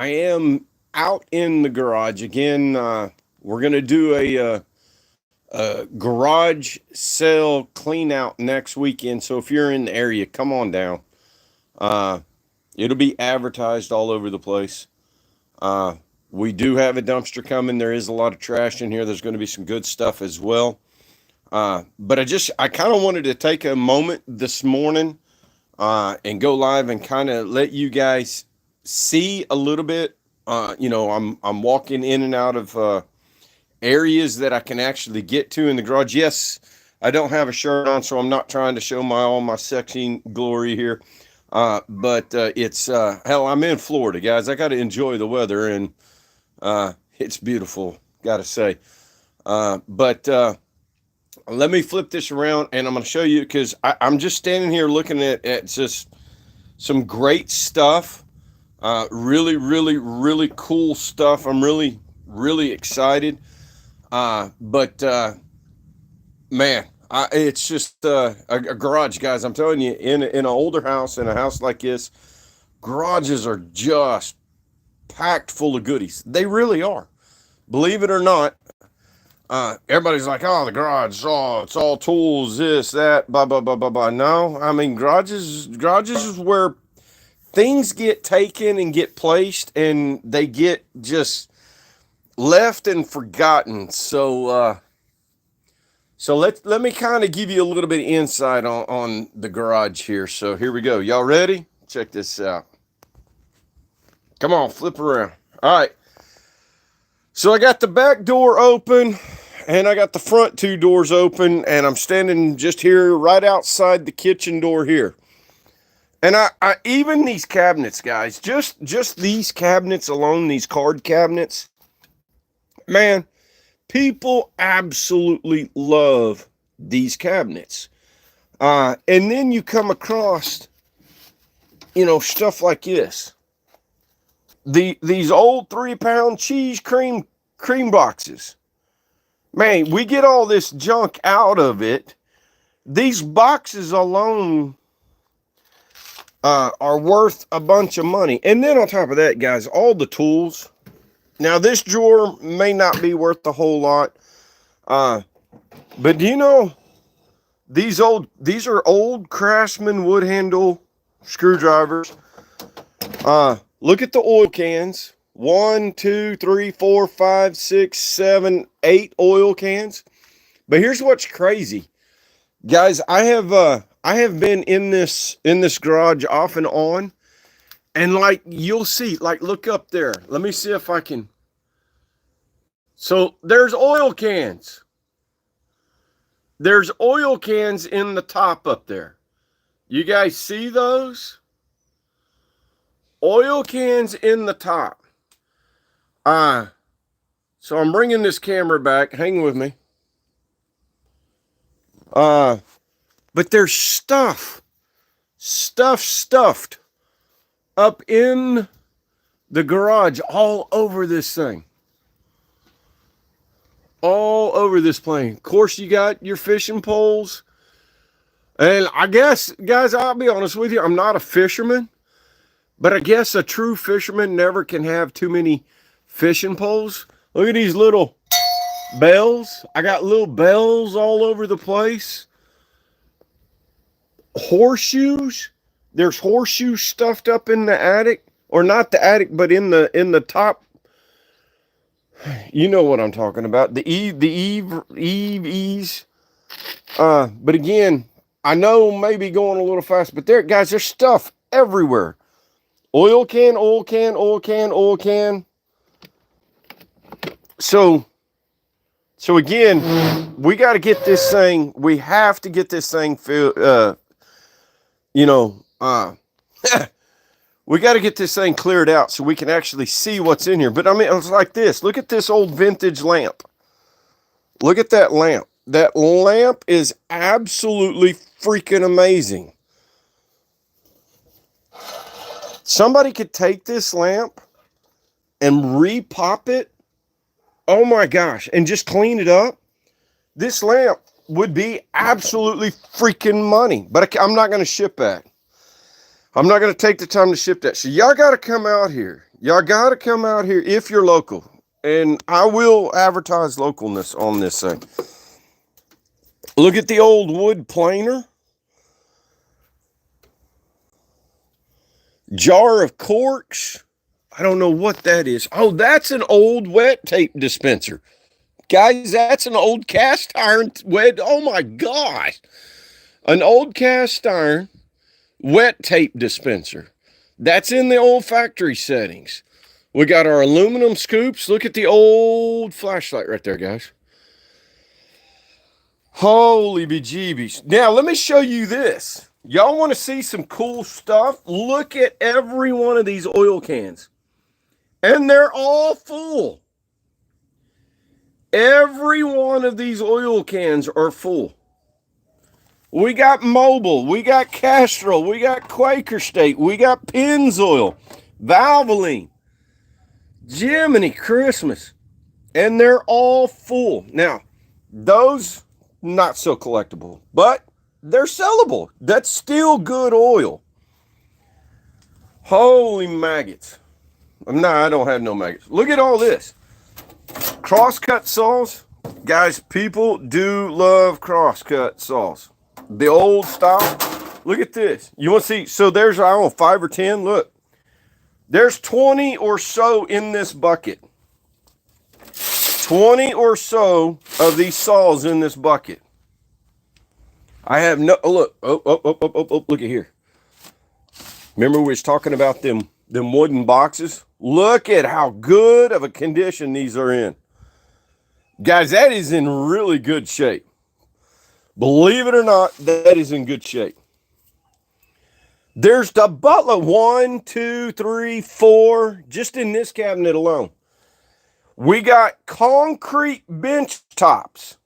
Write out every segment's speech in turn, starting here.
I am out in the garage again. We're gonna do a garage sale clean out next weekend. So if you're in the area, come on down. Uh, it'll be advertised all over the place. Uh, we do have a dumpster coming. There is a lot of trash in here. There's going to be some good stuff as well. But I kind of wanted to take a moment this morning and go live and kind of let you guys see a little bit. I'm walking in and out of areas that I can actually get to in the garage. Yes, I don't have a shirt on, so I'm not trying to show my all my sexy glory here. But it's hell, I'm in Florida, guys. I got to enjoy the weather, and it's beautiful, gotta say. But let me flip this around, and I'm going to show you because I'm just standing here looking at just some great stuff. Really, really, really cool stuff. I'm really, really excited. But man, it's just a garage, guys. I'm telling you, in an older house, in a house like this, garages are just packed full of goodies. They really are. Believe it or not, everybody's like, "Oh, the garage, oh, it's all tools, this, that, blah, blah, blah, blah, blah." No, I mean garages is where things get taken and get placed, and they get just left and forgotten. So let me kind of give you a little bit of insight on the garage here. So here we go. Y'all ready? Check this out. Come on, flip around. All right. So I got the back door open and I got the front two doors open, and I'm standing just here right outside the kitchen door here. And I even these cabinets, guys, just these cabinets alone, these card cabinets, man, people absolutely love these cabinets. And then you come across, stuff like this. These old 3-pound cheese cream boxes. Man, we get all this junk out of it. These boxes alone are worth a bunch of money. And then on top of that, guys, all the tools. Now, this drawer may not be worth a whole lot. But do you know, these are old Craftsman wood handle screwdrivers. Look at the oil cans. 1, 2, 3, 4, 5, 6, 7, 8 oil cans. But here's what's crazy, guys. I have been in this garage off and on, and like you'll see, like look up there. Let me see if I can. So there's oil cans. There's oil cans in the top up there. You guys see those? Oil cans in the top. So I'm bringing this camera back. Hang with me. But there's stuffed up in the garage all over this thing. All over this plane. Of course, you got your fishing poles. And I guess, guys, I'll be honest with you, I'm not a fisherman. But I guess a true fisherman never can have too many fishing poles. Look at these little bells. I got little bells all over the place. Horseshoes. There's horseshoes stuffed up in the attic. Or not the attic, but in the top. You know what I'm talking about. The eaves. But again, I know maybe going a little fast, but there, guys, there's stuff everywhere. Oil can, oil can, oil can, oil can. So again, we got to get this thing. We have to get this thing we got to get this thing cleared out so we can actually see what's in here. But I mean, it's like this. Look at this old vintage lamp. Look at that lamp. That lamp is absolutely freaking amazing. Somebody could take this lamp and repop it. Oh my gosh. And just clean it up. This lamp would be absolutely freaking money. But I'm not going to ship that. I'm not going to take the time to ship that. So y'all got to come out here. Y'all got to come out here if you're local. And I will advertise localness on this thing. Look at the old wood planer. Jar of corks. I don't know what that is. Oh, that's an old wet tape dispenser. Guys, that's an old cast iron wet. Oh my gosh. An old cast iron wet tape dispenser. That's in the old factory settings. We got our aluminum scoops. Look at the old flashlight right there, guys. Holy bejeebies. Now, let me show you this. Y'all want to see some cool stuff? Look at every one of these oil cans. And they're all full. Every one of these oil cans are full. We got Mobil, we got Castrol, we got Quaker State, we got Pennzoil, Valvoline, Jiminy Christmas. And they're all full. Now, those not so collectible, but they're sellable. That's still good oil. Holy maggots. No, I don't have no maggots. Look at all this. Crosscut saws. Guys, people do love crosscut saws. The old style. Look at this. You want to see? So there's, I don't know, 5 or 10. Look. There's 20 or so in this bucket. 20 or so of these saws in this bucket. I have no, oh, look. Oh, look at here. Remember we was talking about them wooden boxes? Look at how good of a condition these are in. Guys, that is in really good shape. Believe it or not, that is in good shape. There's the Butler 1, 2, 3, 4, just in this cabinet alone. We got concrete bench tops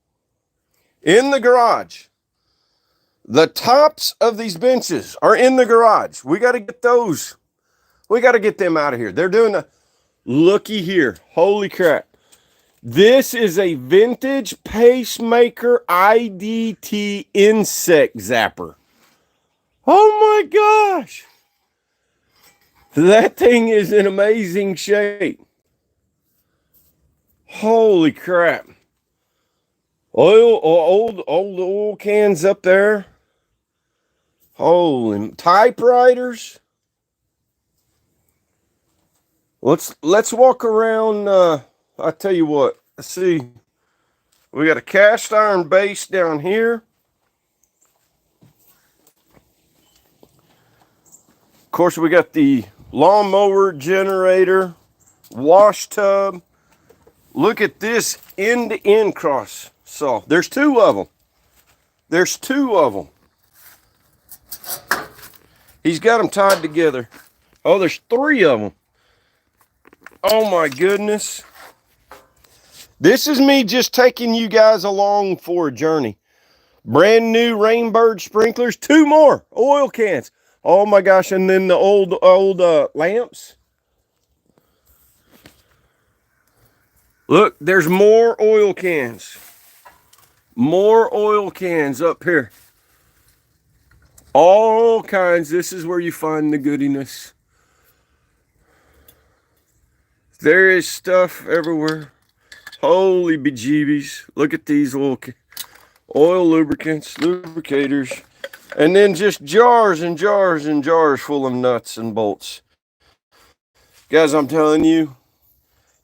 in the garage. The tops of these benches are in the garage. We got to get those. We got to get them out of here. They're doing a, looky here. Holy crap. This is a vintage Pacemaker IDT insect zapper. Oh my gosh. That thing is in amazing shape. Holy crap. Old oil cans up there. Holy typewriters. Let's walk around. I tell you what. Let's see. We got a cast iron base down here. Of course, we got the lawnmower generator, wash tub. Look at this end-to-end cross saw. There's 2 of them. There's 2 of them. He's got them tied together. Oh, there's 3 of them. Oh my goodness. This is me just taking you guys along for a journey. Brand new Rainbird sprinklers. 2 more oil cans. Oh my gosh. And then the old lamps. Look, there's more oil cans. More oil cans up here. All kinds. This is where you find the goodiness. There is stuff everywhere. Holy bejeebies. Look at these oil lubricants, lubricators. And then just jars and jars and jars full of nuts and bolts. Guys, I'm telling you,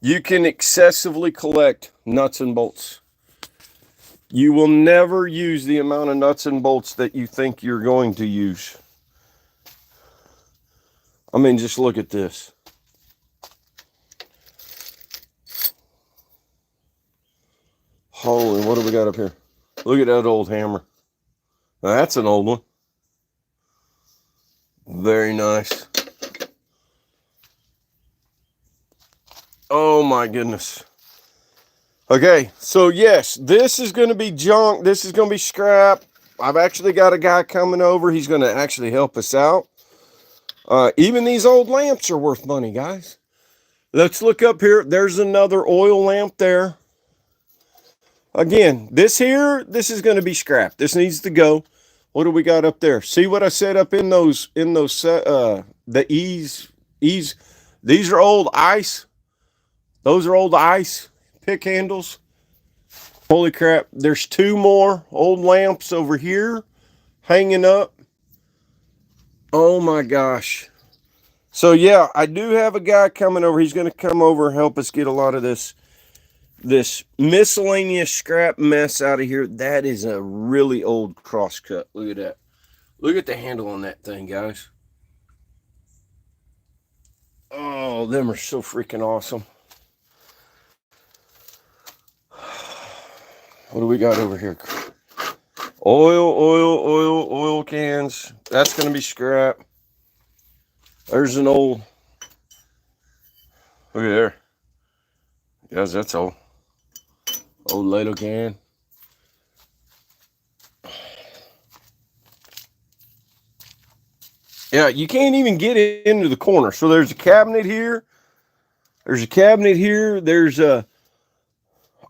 you can excessively collect nuts and bolts. You will never use the amount of nuts and bolts that you think you're going to use. I mean, just look at this. Holy, what do we got up here? Look at that old hammer. Now, that's an old one. Very nice. Oh my goodness. Okay, so yes, this is going to be junk. This is going to be scrap. I've actually got a guy coming over. He's going to actually help us out. Even these old lamps are worth money, guys. Let's look up here. There's another oil lamp there. Again, this is going to be scrap. This needs to go. What do we got up there? See what I set up in those the ease These are old ice. Those are old ice pick handles. Holy crap. There's 2 more old lamps over here hanging up. Oh my gosh. So yeah, I do have a guy coming over. He's going to come over and help us get a lot of this miscellaneous scrap mess out of here. That is a really old crosscut. Look at that. Look at the handle on that thing, guys. Oh, them are so freaking awesome. What do we got over here? Oil cans. That's going to be scrap. There's an old. Look at there. Guys, that's old. Old ladle can. Yeah, you can't even get into the corner. So there's a cabinet here. There's a cabinet here. There's a.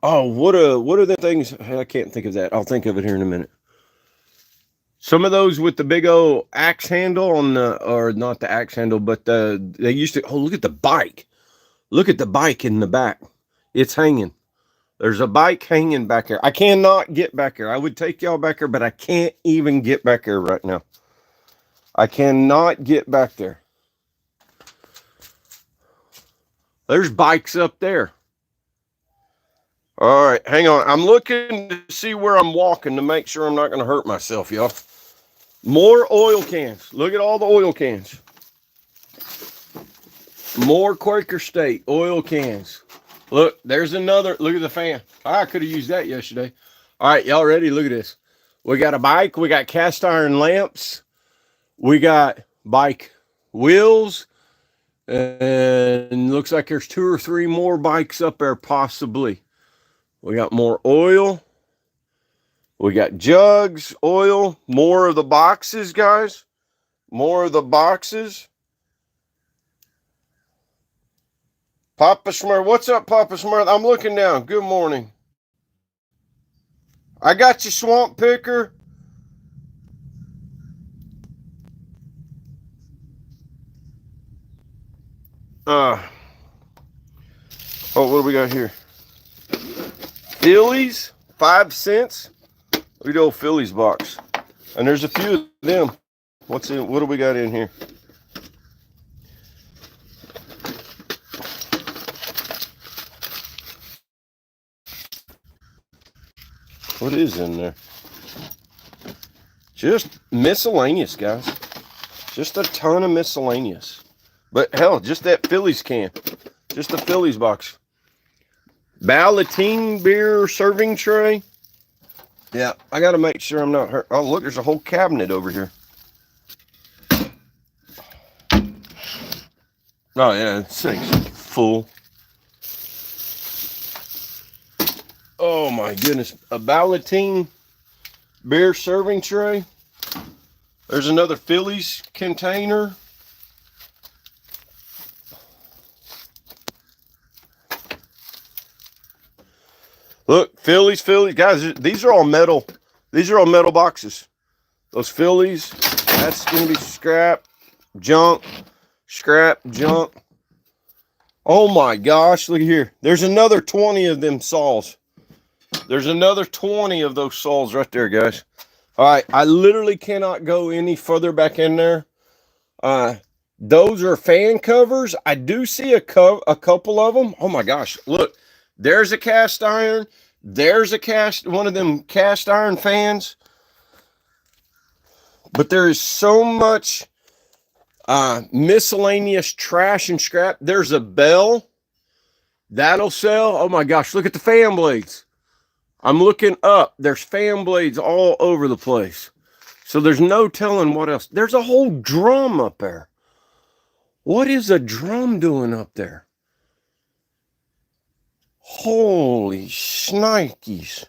Oh, what are the things? I can't think of that. I'll think of it here in a minute. Some of those with the big old axe handle on the, or not the axe handle, but they used to. Oh, look at the bike. Look at the bike in the back. It's hanging. There's a bike hanging back there. I cannot get back there. I would take y'all back there, but I can't even get back there right now. I cannot get back there. There's bikes up there. All right, hang on. I'm looking to see where I'm walking to make sure I'm not going to hurt myself, y'all. More oil cans. Look at all the oil cans. More Quaker State oil cans. Look, there's another. Look at the fan. I could have used that yesterday. All right, y'all ready? Look at this. We got a bike. We got cast iron lamps. We got bike wheels. And looks like there's 2 or 3 more bikes up there, possibly. We got more oil. We got jugs, oil, more of the boxes, guys. More of the boxes. Papa Smurf, what's up, Papa Smurf? I'm looking down. Good morning. I got you, Swamp Picker. Oh, what do we got here? Phillies, 5 cents. Look at the old Phillies box. And there's a few of them. What do we got in here? What is in there? Just miscellaneous, guys. Just a ton of miscellaneous. But hell, just that Phillies can. Just the Phillies box. Ballotine beer serving tray. Yeah, I got to make sure I'm not hurt. Oh, look, there's a whole cabinet over here. Oh, yeah, this thing's full. Oh, my goodness. A Ballotine beer serving tray. There's another Phillies container. Look, Phillies. Guys, these are all metal. These are all metal boxes. Those Phillies, that's going to be scrap, junk. Oh my gosh, look here. There's another 20 of them saws. There's another 20 of those saws right there, guys. All right, I literally cannot go any further back in there. Those are fan covers. I do see a couple of them. Oh my gosh, look. There's a cast iron. There's one of them cast iron fans. But there is so much miscellaneous trash and scrap. There's a bell. That'll sell. Oh my gosh, look at the fan blades. I'm looking up. There's fan blades all over the place. So there's no telling what else. There's a whole drum up there. What is a drum doing up there? Holy shnikes.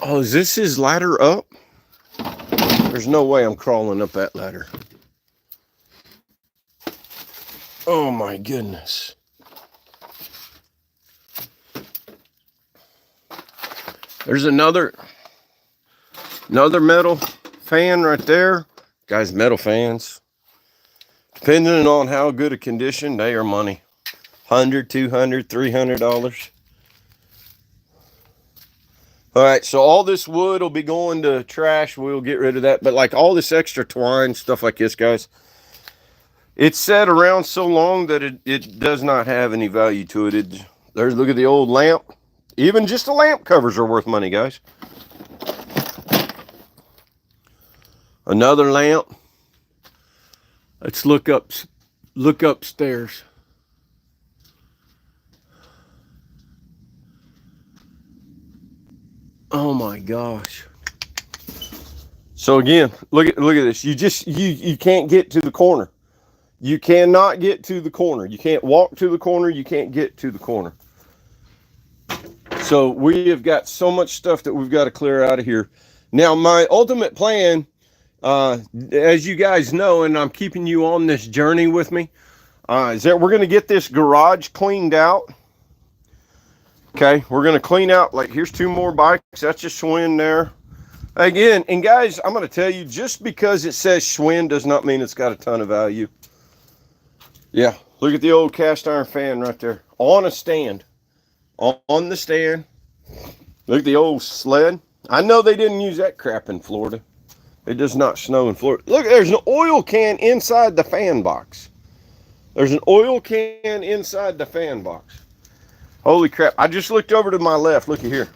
Oh, is this his ladder up? There's no way I'm crawling up that ladder. Oh my goodness. There's another metal fan right there. Guys, metal fans. Depending on how good a condition, they are money. $100, $200, $300. All right, so all this wood will be going to trash. We'll get rid of that. But like all this extra twine, stuff like this, guys, it's sat around so long that it does not have any value to it. There's, look at the old lamp. Even just the lamp covers are worth money, guys. Another lamp. Let's look upstairs. Oh my gosh. So again, look at this. You can't get to the corner. You cannot get to the corner. You can't walk to the corner. You can't get to the corner. So we have got so much stuff that we've got to clear out of here. Now, my ultimate plan, as you guys know, and I'm keeping you on this journey with me, is that we're going to get this garage cleaned out. Okay, we're going to clean out, like, here's 2 more bikes. That's just Schwinn there. Again, and guys, I'm going to tell you, just because it says Schwinn does not mean it's got a ton of value. Yeah, look at the old cast iron fan right there. On a stand. On the stand. Look at the old sled. I know they didn't use that crap in Florida. It does not snow in Florida. Look, there's an oil can inside the fan box. There's an oil can inside the fan box. Holy crap. I just looked over to my left. Looky here.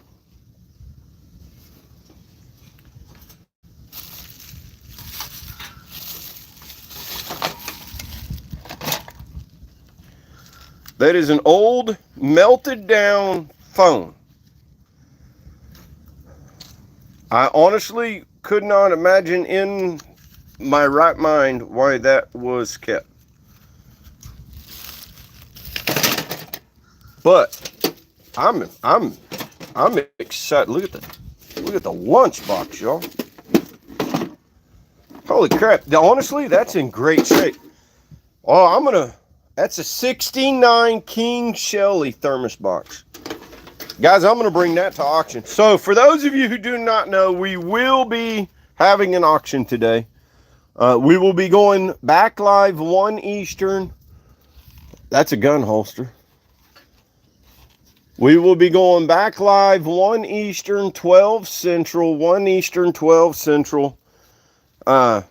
That is an old melted down phone. I honestly could not imagine in my right mind why that was kept. But I'm excited. Look at the lunchbox, y'all. Holy crap. Honestly, that's in great shape. Oh, that's a 69 King Shelly thermos box. Guys, I'm going to bring that to auction. So for those of you who do not know, we will be having an auction today. We will be going back live 1 Eastern. That's a gun holster. We will be going back live 1 Eastern, 12 Central, 1 Eastern, 12 Central. Man,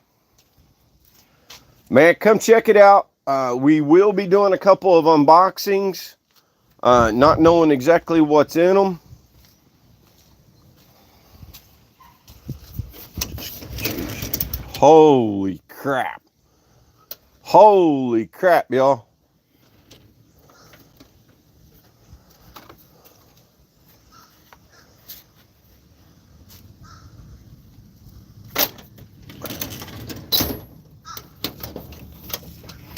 come check it out. We will be doing a couple of unboxings, not knowing exactly what's in them. Holy crap. Holy crap, y'all.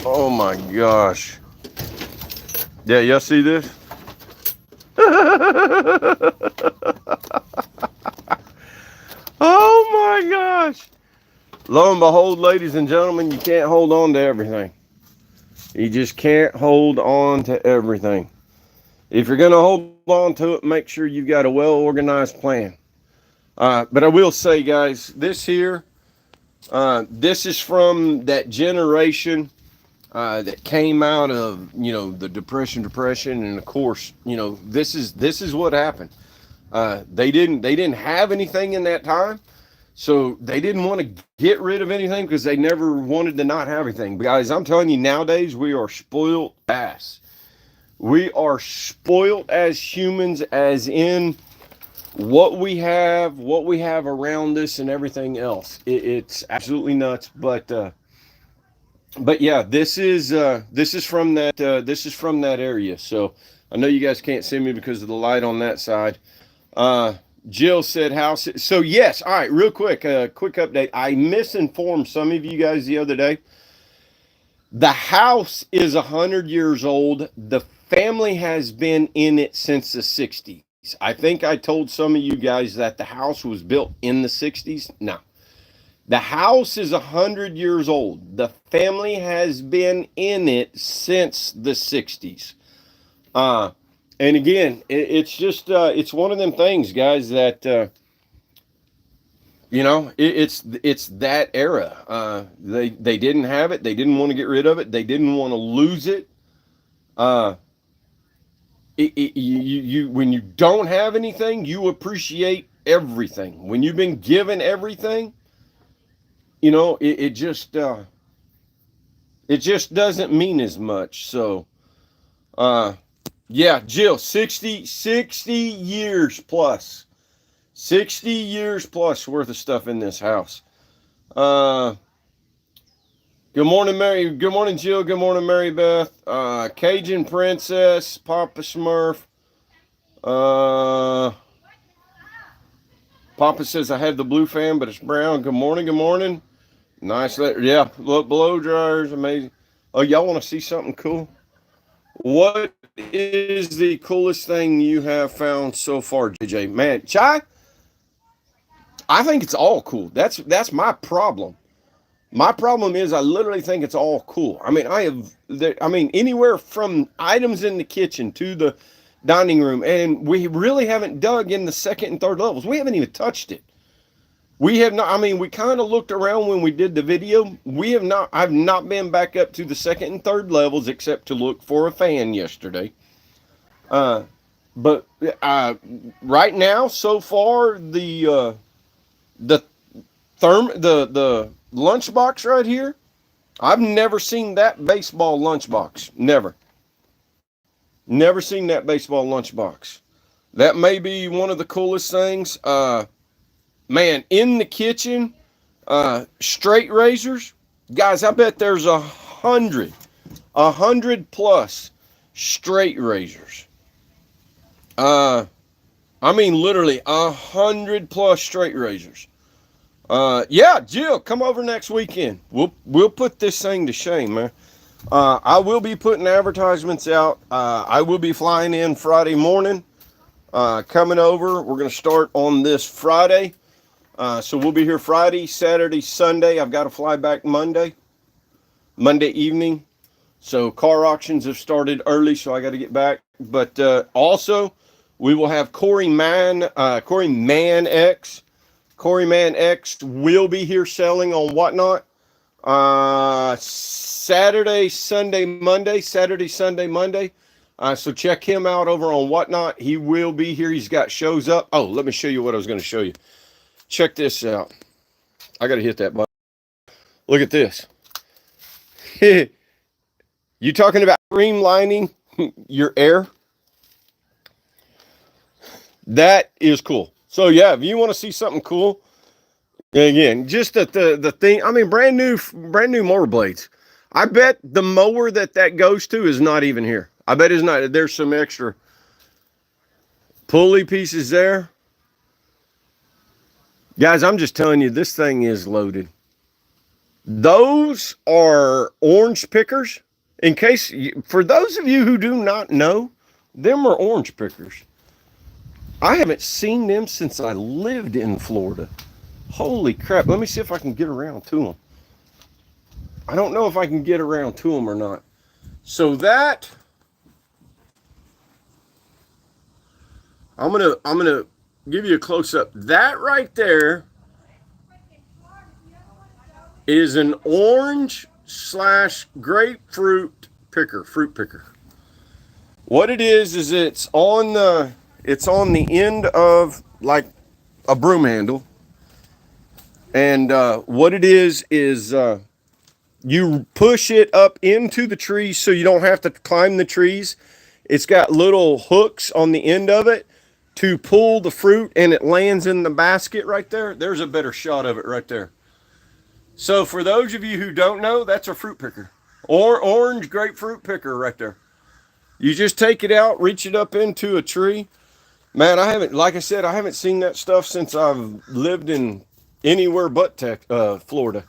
Oh my gosh. Yeah, y'all see this? Oh my gosh. Lo and behold, ladies and gentlemen, you can't hold on to everything. You just can't hold on to everything. If you're going to hold on to it, make sure you've got a well-organized plan. But I will say, guys, this here, this is from that generation that came out of, the depression, and of course, this is what happened. They didn't have anything in that time, so they didn't want to get rid of anything because they never wanted to not have anything. But guys, I'm telling you, nowadays we are spoiled ass. We are spoiled as humans, as in what we have around us and everything else. It's absolutely nuts, but yeah, this is from that area. So I know you guys can't see me because of the light on that side. Jill said house. So yes, all right, real quick, quick update. I misinformed some of you guys the other day. The house is 100 years old. The family has been in it since the 60s. I think I told some of you guys that the house was built in the 60s. No. The house is 100 years old. The family has been in it since the 60s. And again, it's just, it's one of them things, guys, that You know, it's that era. They didn't have it. They didn't want to get rid of it. They didn't want to lose it. Uh, you when you don't have anything, you appreciate everything. When you've been given everything, you know, it just doesn't mean as much. So, uh, yeah, Jill, 60 years plus. 60 years plus worth of stuff in this house. Uh, Good morning, Mary. Good morning, Jill. Good morning, Mary Beth. Cajun Princess, Papa Smurf. Uh, Papa says I have the blue fan, but it's brown. Good morning. Good morning. Nice letter. Yeah, look, blow dryers, amazing. Oh, y'all want to see something cool? What is the coolest thing you have found so far, JJ? Man, Chai, I think it's all cool. That's my problem. My problem is I literally think it's all cool. I mean, I mean, anywhere from items in the kitchen to the dining room, and we really haven't dug in the second and third levels. We haven't even touched it. We have not. I mean, we kind of looked around when we did the video. We have not. I've not been back up to the second and third levels except to look for a fan yesterday. Uh, but right now, so far, the the lunchbox right here. I've never seen that baseball lunchbox. Never seen that baseball lunchbox. That may be one of the coolest things. Man, in the kitchen, straight razors. Guys, I bet there's a hundred plus straight razors. I mean, literally 100 plus straight razors. Yeah, Jill, come over next weekend. We'll put this thing to shame, man. I will be putting advertisements out. I will be flying in Friday morning. Coming over. We're gonna start on this Friday. So we'll be here Friday, Saturday, Sunday. I've got to fly back Monday evening. So car auctions have started early, so I got to get back. But also, we will have Corey Man X. Corey Man X will be here selling on Whatnot. Saturday, Sunday, Monday. So check him out over on Whatnot. He will be here. He's got shows up. Oh, let me show you what I was going to show you. Check this out. I got to hit that button. Look at this. You talking about streamlining your air? That is cool. So yeah, if you want to see something cool, again, just the thing. I mean, brand new mower blades. I bet the mower that goes to is not even here. I bet it's not. There's some extra pulley pieces there. Guys, I'm just telling you, this thing is loaded. Those are orange pickers. In case, for those of you who do not know, them are orange pickers. I haven't seen them since I lived in Florida. Holy crap. Let me see if I can get around to them. I don't know if I can get around to them or not. So that, I'm gonna give you a close up. That right there is an orange / grapefruit picker, fruit picker. What it is it's on the end of like a broom handle, and what it is you push it up into the trees so you don't have to climb the trees. It's got little hooks on the end of it to pull the fruit, and it lands in the basket right there. There's a better shot of it right there. So for those of you who don't know, that's a fruit picker, or orange grapefruit picker right there. You just take it out, reach it up into a tree. Man, like I said, I haven't seen that stuff since I've lived in anywhere but Florida.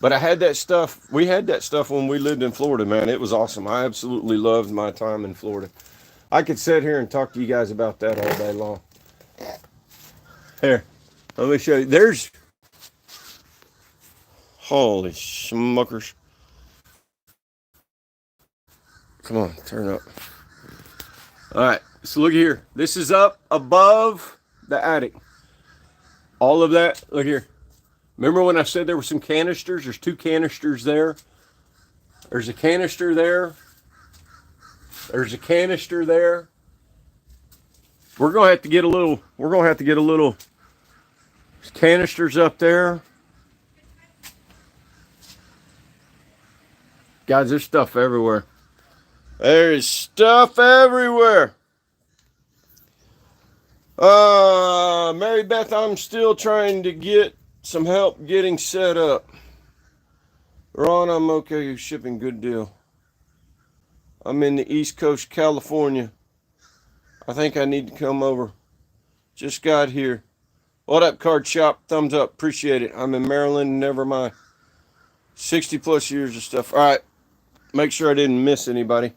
But I had that stuff. We had that stuff when we lived in Florida, man. It was awesome. I absolutely loved my time in Florida. I could sit here and talk to you guys about that all day long. Here, let me show you. There's, holy smokers. Come on, turn up. All right, so look here. This is up above the attic. All of that. Look here. Remember when I said there were some canisters? There's 2 canisters there. There's a canister there. There's a canister there. We're gonna have to get a little canisters up there. Guys, there's stuff everywhere. There's stuff everywhere. Mary Beth, I'm still trying to get some help getting set up. Ron, I'm okay. Shipping, good deal. I'm in the East Coast, California. I think I need to come over. Just got here. What up, Card Shop? Thumbs up. Appreciate it. I'm in Maryland. Never mind. 60 plus years of stuff. All right. Make sure I didn't miss anybody.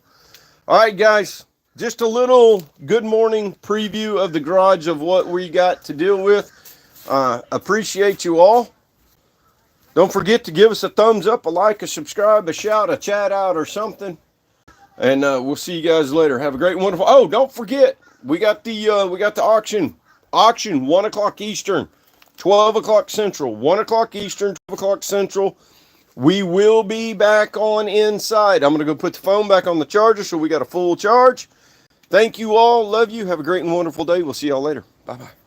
All right, guys. Just a little good morning preview of the garage of what we got to deal with. Appreciate you all. Don't forget to give us a thumbs up, a like, a subscribe, a shout, a chat out, or something. And we'll see you guys later. Have a great, wonderful. Oh, don't forget, we got the auction. Auction 1 o'clock Eastern, 12 o'clock Central. 1 o'clock Eastern, 12 o'clock Central. We will be back on inside. I'm gonna go put the phone back on the charger so we got a full charge. Thank you all. Love you. Have a great and wonderful day. We'll see y'all later. Bye bye.